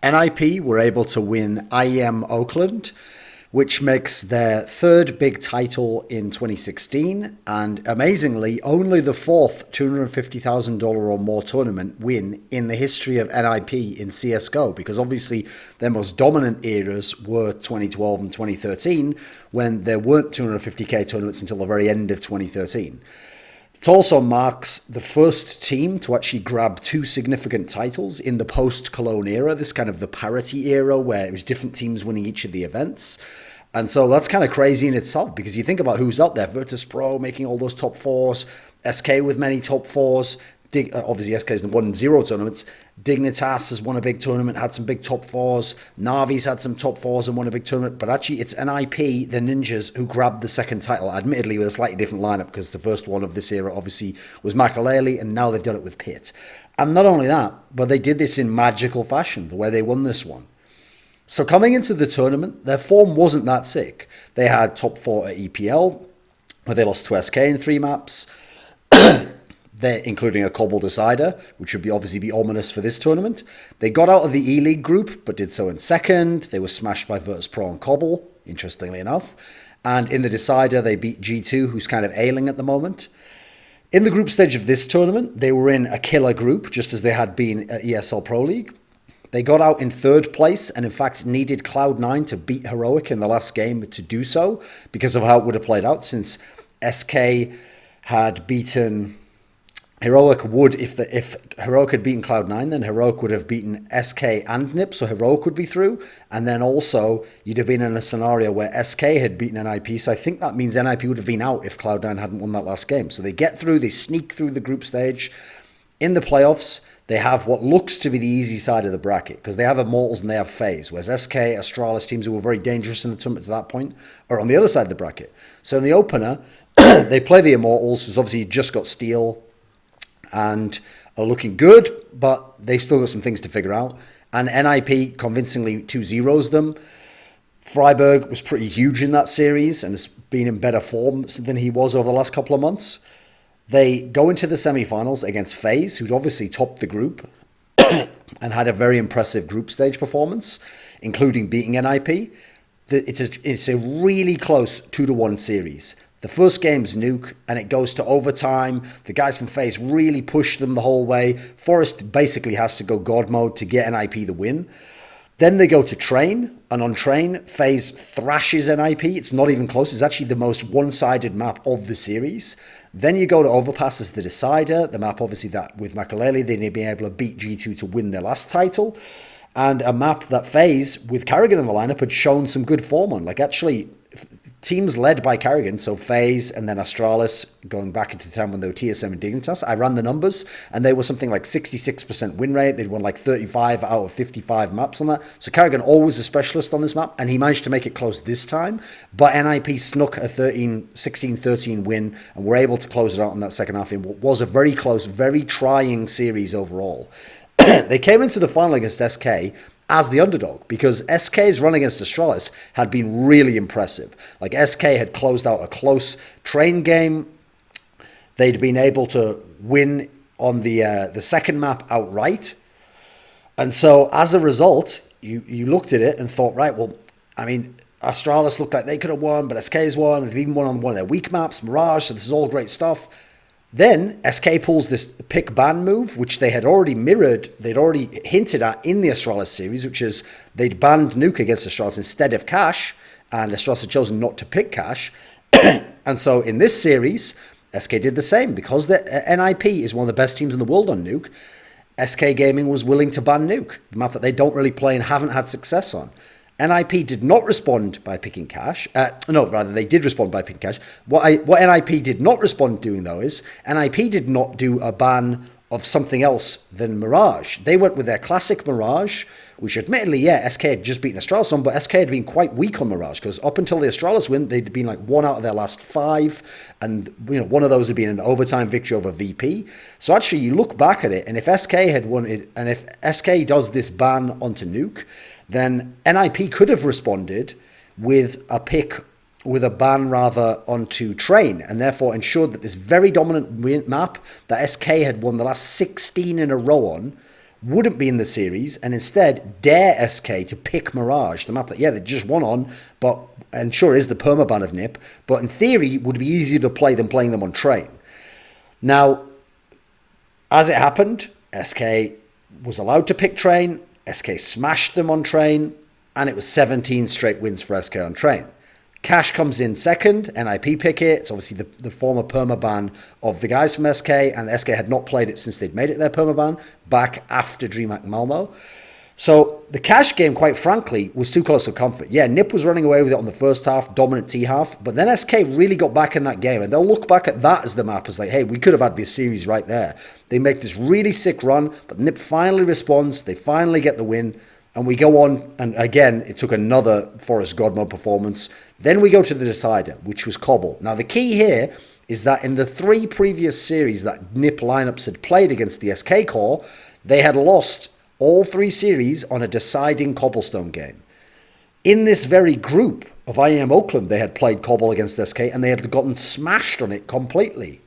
NiP were able to win IEM Oakland, which makes their third big title in 2016, and amazingly, only the fourth $250,000 or more tournament win in the history of NiP in CSGO, because obviously their most dominant eras were 2012 and 2013, when there weren't 250k tournaments until the very end of 2013. It also marks the first team to actually grab two significant titles in the post-Cologne era, this kind of the parity era where it was different teams winning each of the events. And so that's kind of crazy in itself, because you think about who's out there. Virtus.pro making all those top fours, SK with many top fours. Obviously, SK has won 0 tournaments. Dignitas has won a big tournament, had some big top fours. Navi's had some top fours and won a big tournament. But actually, it's NiP, the Ninjas, who grabbed the second title, admittedly with a slightly different lineup, because the first one of this era obviously was Makalele, and now they've done it with Pitt. And not only that, but they did this in magical fashion, the way they won this one. So coming into the tournament, their form wasn't that sick. They had top 4 at EPL, where they lost to SK in 3 maps. They're including a Cobble decider, which would obviously be ominous for this tournament. They got out of the E-League group, but did so in second. They were smashed by Virtus.pro and Cobble, interestingly enough. And in the decider, they beat G2, who's kind of ailing at the moment. In the group stage of this tournament, they were in a killer group, just as they had been at ESL Pro League. They got out in 3rd place and in fact needed Cloud9 to beat Heroic in the last game to do so, because of how it would have played out, since SK had beaten Heroic. If Heroic had beaten Cloud9, then Heroic would have beaten SK and NiP, so Heroic would be through. And then also, you'd have been in a scenario where SK had beaten NiP, so I think that means NiP would have been out if Cloud9 hadn't won that last game. So they get through, they sneak through the group stage. In the playoffs, they have what looks to be the easy side of the bracket, because they have Immortals and they have FaZe, whereas SK, Astralis, teams who were very dangerous in the tournament to that point, are on the other side of the bracket. So in the opener, they play the Immortals, who's obviously just got Steel and are looking good, but they've still got some things to figure out. And NiP convincingly 2-0s them. Freiburg was pretty huge in that series and has been in better form than he was over the last couple of months. They go into the semi-finals against FaZe, who'd obviously topped the group and had a very impressive group stage performance, including beating NiP. It's a really close 2-1 series. The first game's Nuke, and it goes to overtime. The guys from FaZe really push them the whole way. Forest basically has to go God mode to get NiP the win. Then they go to Train, and on Train, FaZe thrashes NiP. It's not even close. It's actually the most one-sided map of the series. Then you go to Overpass as the decider. The map, obviously, that with Makalele, they've been able to beat G2 to win their last title. And a map that FaZe, with Carrigan in the lineup, had shown some good form on. Like, actually, teams led by Carrigan, so FaZe and then Astralis, going back into the time when they were TSM and Dignitas. I ran the numbers, and they were something like 66% win rate. They'd won like 35 out of 55 maps on that. So Carrigan always a specialist on this map, and he managed to make it close this time. But NiP snuck a 16-13 win, and were able to close it out in that second half in what was a very close, very trying series overall. They came into the final against SK as the underdog, because SK's run against Astralis had been really impressive. Like, SK had closed out a close Train game. They'd been able to win on the second map outright. And so as a result, you looked at it and thought, right, well, I mean, Astralis looked like they could have won, but SK's won. They've even won on one of their weak maps, Mirage, so this is all great stuff. Then SK pulls this pick ban move, which they had already mirrored, they'd already hinted at in the Astralis series, which is they'd banned Nuke against Astralis instead of Cash, and Astralis had chosen not to pick Cash. And so in this series, SK did the same. Because NiP is one of the best teams in the world on Nuke, SK Gaming was willing to ban Nuke, the map that they don't really play and haven't had success on. NiP did not respond by picking Cash. They did respond by picking Cash. What NiP did not respond doing, though, is NiP did not do a ban of something else than Mirage. They went with their classic Mirage, which admittedly, SK had just beaten Astralis on, but SK had been quite weak on Mirage, because up until the Astralis win, they'd been like 1 out of their last 5, and one of those had been an overtime victory over VP. So actually, you look back at it, and if SK had won it, and if SK does this ban onto Nuke, then NiP could have responded with a ban rather onto Train, and therefore ensured that this very dominant map that SK had won the last 16 in a row on wouldn't be in the series and instead dare SK to pick Mirage, the map that, they just won on, and sure is the permaban of NiP, but in theory would be easier to play than playing them on Train. Now, as it happened, SK was allowed to pick Train, SK smashed them on Train, and it was 17 straight wins for SK on Train. Cash comes in second, NiP pick it. It's obviously the former permaban of the guys from SK, and SK had not played it since they'd made it their permaban back after DreamHack Malmo. So the Cash game, quite frankly, was too close for comfort. Yeah, NiP was running away with it on the first half, dominant T half, but then SK really got back in that game, and they'll look back at that as the map as like, hey, we could have had this series right there. They make this really sick run, but NiP finally responds, they finally get the win, and we go on, and again, it took another Forest God mode performance. Then we go to the decider, which was Cobble. Now, the key here is that in the 3 previous series that NiP lineups had played against the SK core, they had lost all 3 series on a deciding Cobblestone game. In this very group of IEM Oakland, they had played Cobble against SK, and they had gotten smashed on it completely.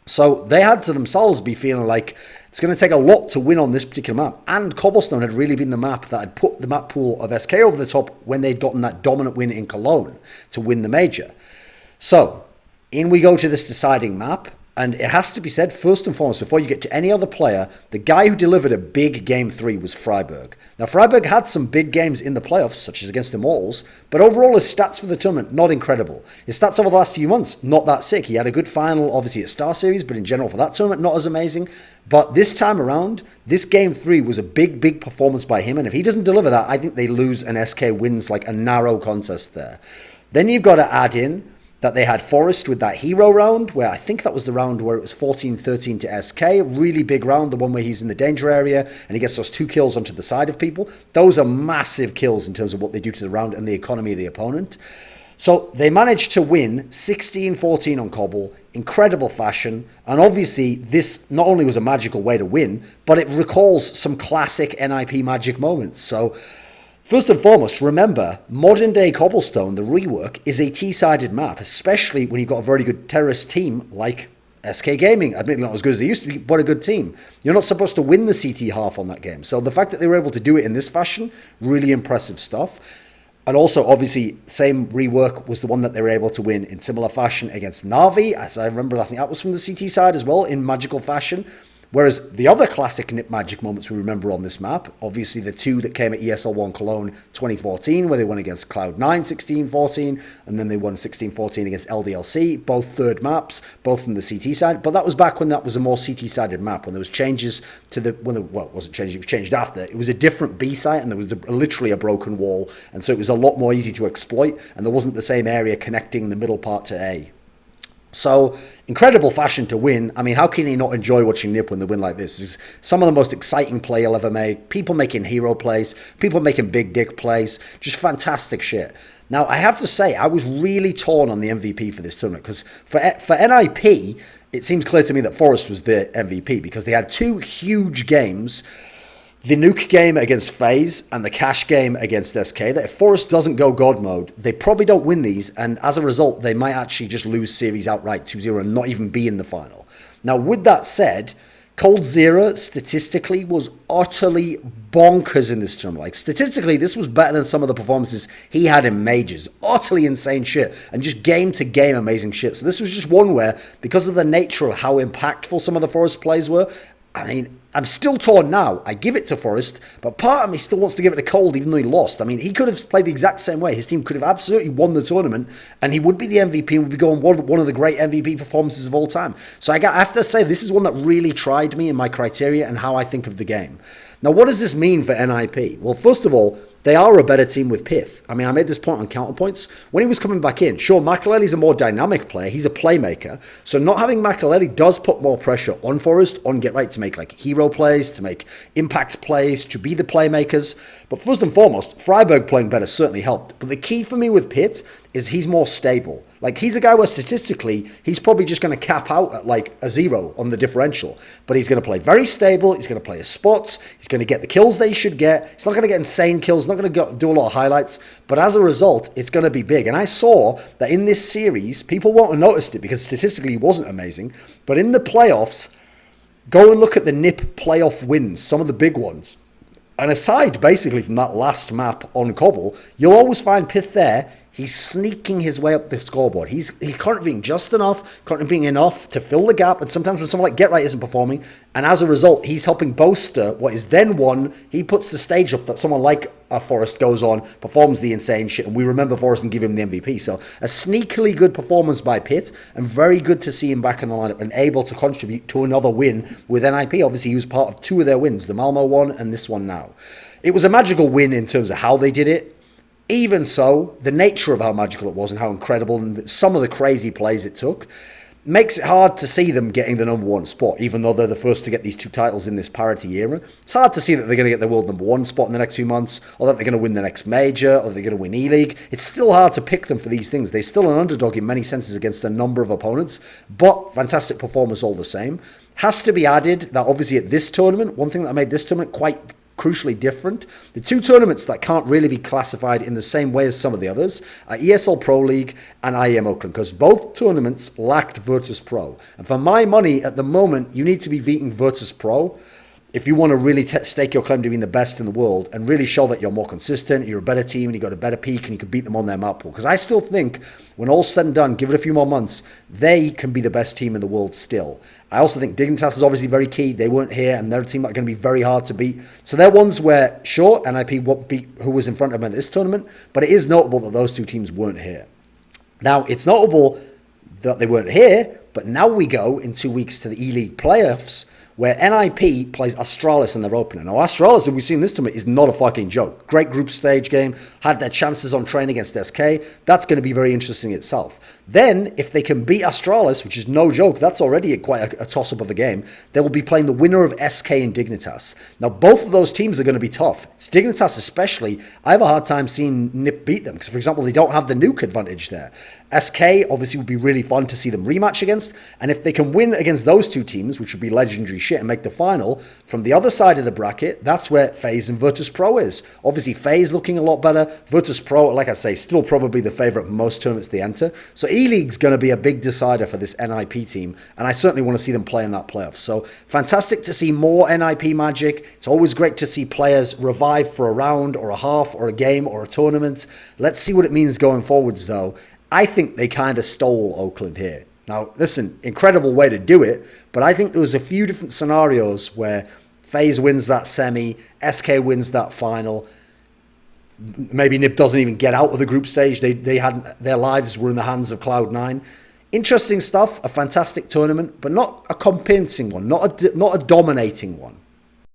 So they had to themselves be feeling like it's going to take a lot to win on this particular map. And Cobblestone had really been the map that had put the map pool of SK over the top when they'd gotten that dominant win in Cologne to win the major. So in we go to this deciding map. And it has to be said, first and foremost, before you get to any other player, the guy who delivered a big Game 3 was Freiburg. Now, Freiburg had some big games in the playoffs, such as against Immortals, but overall his stats for the tournament, not incredible. His stats over the last few months, not that sick. He had a good final, obviously, at Star Series, but in general for that tournament, not as amazing. But this time around, this Game 3 was a big performance by him, and if he doesn't deliver that, I think they lose and SK wins like a narrow contest there. Then you've got to add in that they had Forest with that hero round, where I think that was the round where it was 14-13 to SK. Really big round, the one where he's in the danger area and he gets those 2 kills onto the side of people. Those are massive kills in terms of what they do to the round and the economy of the opponent. So they managed to win 16-14 on Cobble, incredible fashion. And obviously this not only was a magical way to win, but it recalls some classic NiP magic moments. So first and foremost, remember, modern day Cobblestone, the rework, is a T-sided map, especially when you've got a very good terrorist team like SK Gaming. Admittedly not as good as they used to be, but a good team. You're not supposed to win the CT half on that game. So the fact that they were able to do it in this fashion, really impressive stuff. And also, obviously, same rework was the one that they were able to win in similar fashion against Na'Vi. As I remember, I think that was from the CT side as well, in magical fashion. Whereas the other classic NiP magic moments we remember on this map, obviously the 2 that came at ESL1 Cologne 2014, where they won against Cloud9 16-14, and then they won 16-14 against LDLC, both third maps, both from the CT side. But that was back when that was a more CT-sided map, when there was changes to the, well, it wasn't changed, it was changed after. It was a different B site, and there was literally a broken wall, and so it was a lot more easy to exploit, and there wasn't the same area connecting the middle part to A. So, incredible fashion to win. I mean, how can you not enjoy watching NiP when they win like this? It's some of the most exciting play you'll ever make. People making hero plays. People making big dick plays. Just fantastic shit. Now, I have to say, I was really torn on the MVP for this tournament. Because for NiP, it seems clear to me that Forest was the MVP. Because they had 2 huge games. The Nuke game against FaZe and the Cash game against SK, that if Forest doesn't go God mode, they probably don't win these, and as a result, they might actually just lose series outright 2-0 and not even be in the final. Now, with that said, coldzera statistically was utterly bonkers in this tournament. Like, statistically, this was better than some of the performances he had in majors. Utterly insane shit, and just game-to-game amazing shit. So this was just one where, because of the nature of how impactful some of the Forest plays were, I mean, I'm still torn now. I give it to Forest, but part of me still wants to give it to Cold, even though he lost. I mean, he could have played the exact same way. His team could have absolutely won the tournament, and he would be the MVP and would be going one of the great MVP performances of all time. So I have to say, this is one that really tried me in my criteria and how I think of the game. Now, what does this mean for NiP? Well, first of all, they are a better team with Pith. I mean, I made this point on counterpoints. When he was coming back in, sure, Makaleli's a more dynamic player. He's a playmaker. So not having Makaleli does put more pressure on Forest, on Get Right to make like hero plays, to make impact plays, to be the playmakers. But first and foremost, Freiburg playing better certainly helped. But the key for me with Pitt is he's more stable. Like, he's a guy where statistically, he's probably just going to cap out at like a 0 on the differential. But he's going to play very stable. He's going to play his spots. He's going to get the kills that he should get. He's not going to get insane kills. He's not going to do a lot of highlights. But as a result, it's going to be big. And I saw that in this series, people won't have noticed it because statistically he wasn't amazing. But in the playoffs, Go and look at the NiP playoff wins, some of the big ones. And aside, basically, from that last map on Cobble, you'll always find Pith there. He's sneaking his way up the scoreboard. He's currently being just enough, currently being enough to fill the gap. And sometimes when someone like Get Right isn't performing, and as a result, he's helping bolster what is then won. He puts the stage up that someone like Forrest goes on, performs the insane shit, and we remember Forrest and give him the MVP. So a sneakily good performance by Pitt, and very good to see him back in the lineup and able to contribute to another win with NiP. Obviously, he was part of two of their wins, the Malmo one and this one now. It was a magical win in terms of how they did it. Even so, the nature of how magical it was and how incredible and some of the crazy plays it took makes it hard to see them getting the number one spot, even though they're the first to get these two titles in this parity era. It's hard to see that they're going to get the world number one spot in the next few months, or that they're going to win the next major, or they're going to win E-League. It's still hard to pick them for these things. They're still an underdog in many senses against a number of opponents, but fantastic performance all the same. Has to be added that obviously at this tournament, one thing that made this tournament quite crucially different, the two tournaments that can't really be classified in the same way as some of the others are ESL Pro League and IEM Oakland, because both tournaments lacked Virtus Pro. And for my money, at the moment, you need to be beating Virtus Pro if you want to really stake your claim to being the best in the world and really show that you're more consistent, you're a better team, and you got a better peak, and you can beat them on their map pool. Because I still think, when all's said and done, give it a few more months, they can be the best team in the world still. I also think Dignitas is obviously very key. They weren't here, and they're a team that are going to be very hard to beat. So they're ones where, sure, NiP won't beat who was in front of them in this tournament, but it is notable that those two teams weren't here. Now, it's notable that they weren't here, but now we go in 2 weeks to the E-League playoffs, where NiP plays Astralis in their opener. Now, Astralis, as we've seen this tournament, is not a fucking joke. Great group stage game, had their chances on train against SK. That's going to be very interesting itself. Then, if they can beat Astralis, which is no joke, that's already quite a toss-up of a game, they will be playing the winner of SK and Dignitas. Now, both of those teams are going to be tough. It's Dignitas especially. I have a hard time seeing NiP beat them, because, for example, they don't have the nuke advantage there. SK obviously would be really fun to see them rematch against, and if they can win against those two teams, which would be legendary shit, and make the final, from the other side of the bracket, that's where FaZe and Virtus Pro is. Obviously, FaZe looking a lot better. Virtus Pro, like I say, still probably the favourite for most tournaments they enter. So E-League's going to be a big decider for this NiP team, and I certainly want to see them play in that playoff. So fantastic to see more NiP magic. It's always great to see players revive for a round or a half or a game or a tournament. Let's see what it means going forwards, though. I think they kind of stole Oakland here. Now, listen, incredible way to do it, but I think there was a few different scenarios where FaZe wins that semi, SK wins that final. Maybe NiP doesn't even get out of the group stage. They had their lives were in the hands of Cloud9. Interesting stuff, a fantastic tournament, but not a convincing one, not a dominating one.